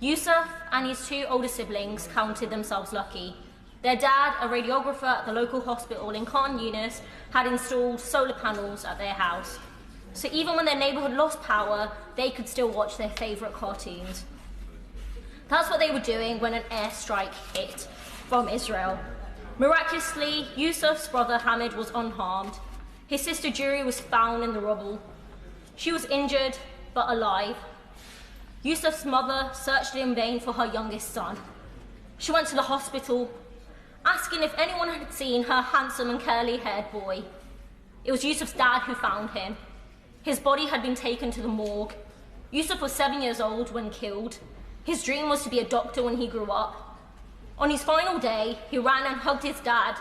Yusuf and his two older siblings counted themselves lucky. Their dad, a radiographer at the local hospital in Khan Yunis, had installed solar panels at their house. So even when their neighborhood lost power, they could still watch their favorite cartoons. That's what they were doing when an airstrike hit from Israel. Miraculously, Yusuf's brother Hamid was unharmed. His sister Juri was found in the rubble. She was injured, but alive. Yusuf's mother searched in vain for her youngest son. She went to the hospital, asking if anyone had seen her handsome and curly-haired boy. It was Yusuf's dad who found him. His body had been taken to the morgue. Yusuf was 7 years old when killed. His dream was to be a doctor when he grew up. On his final day, he ran and hugged his dad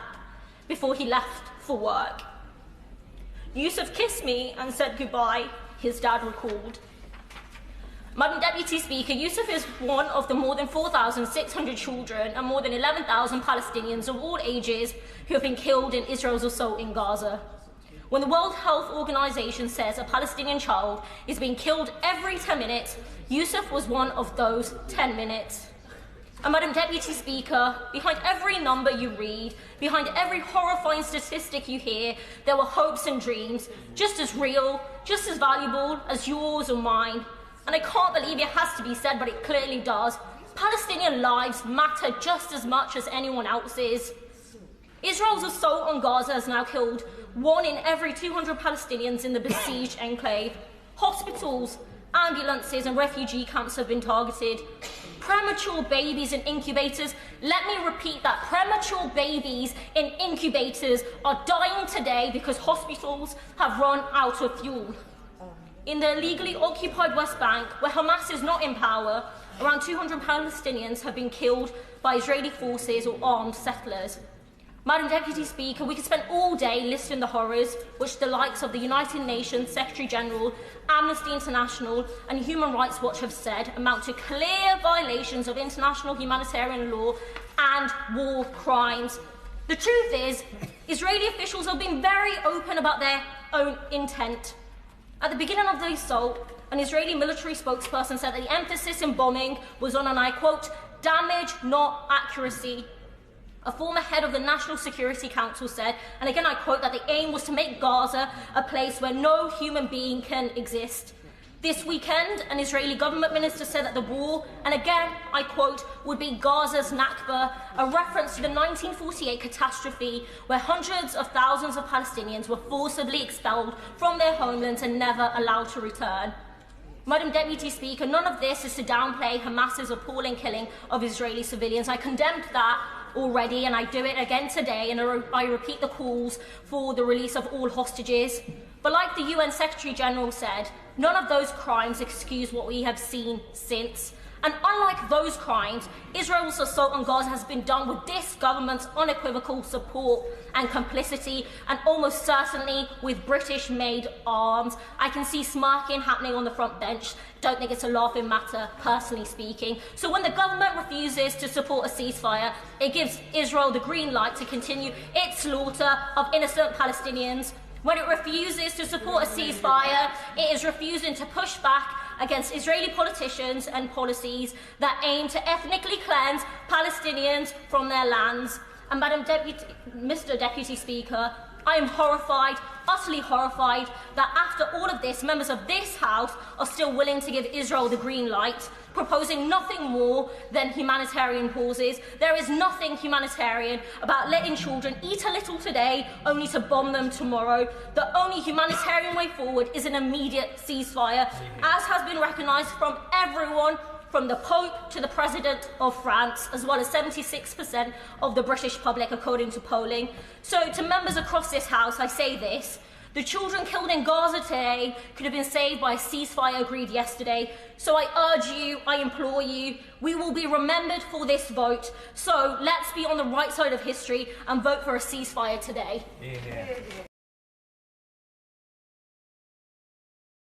before he left for work. Yusuf kissed me and said goodbye, his dad recalled. Madam Deputy Speaker, Yusuf is one of the more than 4,600 children and more than 11,000 Palestinians of all ages who have been killed in Israel's assault in Gaza. When the World Health Organization says a Palestinian child is being killed every 10 minutes, Yusuf was one of those 10 minutes. And Madam Deputy Speaker, behind every number you read, behind every horrifying statistic you hear, there were hopes and dreams, just as real, just as valuable as yours or mine. And I can't believe it has to be said, but it clearly does. Palestinian lives matter just as much as anyone else's. Israel's assault on Gaza has now killed 1 in every 200 Palestinians in the besieged enclave. Hospitals, ambulances and refugee camps have been targeted. Premature babies in incubators, let me repeat that, premature babies in incubators are dying today because hospitals have run out of fuel. In the illegally occupied West Bank, where Hamas is not in power, around 200 Palestinians have been killed by Israeli forces or armed settlers. Madam Deputy Speaker, we could spend all day listing the horrors which the likes of the United Nations Secretary General, Amnesty International and Human Rights Watch have said amount to clear violations of international humanitarian law and war crimes. The truth is, Israeli officials have been very open about their own intent. At the beginning of the assault, an Israeli military spokesperson said that the emphasis in bombing was on, and I quote, damage, not accuracy. A former head of the National Security Council said, and again I quote, that the aim was to make Gaza a place where no human being can exist. This weekend, an Israeli government minister said that the war, and again I quote, would be Gaza's Nakba, a reference to the 1948 catastrophe where hundreds of thousands of Palestinians were forcibly expelled from their homelands and never allowed to return. Madam Deputy Speaker, none of this is to downplay Hamas's appalling killing of Israeli civilians. I condemned that already and I do it again today, and I repeat the calls for the release of all hostages. But like the UN Secretary General said, none of those crimes excuse what we have seen since. And unlike those crimes, Israel's assault on Gaza has been done with this government's unequivocal support and complicity, and almost certainly with British-made arms. I can see smirking happening on the front bench. Don't think it's a laughing matter, personally speaking. So when the government refuses to support a ceasefire, it gives Israel the green light to continue its slaughter of innocent Palestinians. When it refuses to support a ceasefire, it is refusing to push back against Israeli politicians and policies that aim to ethnically cleanse Palestinians from their lands. And Mr. Deputy Speaker, I am horrified, utterly horrified, that after all of this, members of this House are still willing to give Israel the green light, proposing nothing more than humanitarian pauses. There is nothing humanitarian about letting children eat a little today only to bomb them tomorrow. The only humanitarian way forward is an immediate ceasefire, as has been recognised from everyone, from the Pope to the President of France, as well as 76% of the British public, according to polling. So to members across this House, I say this. The children killed in Gaza today could have been saved by a ceasefire agreed yesterday. So I urge you, I implore you, we will be remembered for this vote. So let's be on the right side of history and vote for a ceasefire today. Yeah.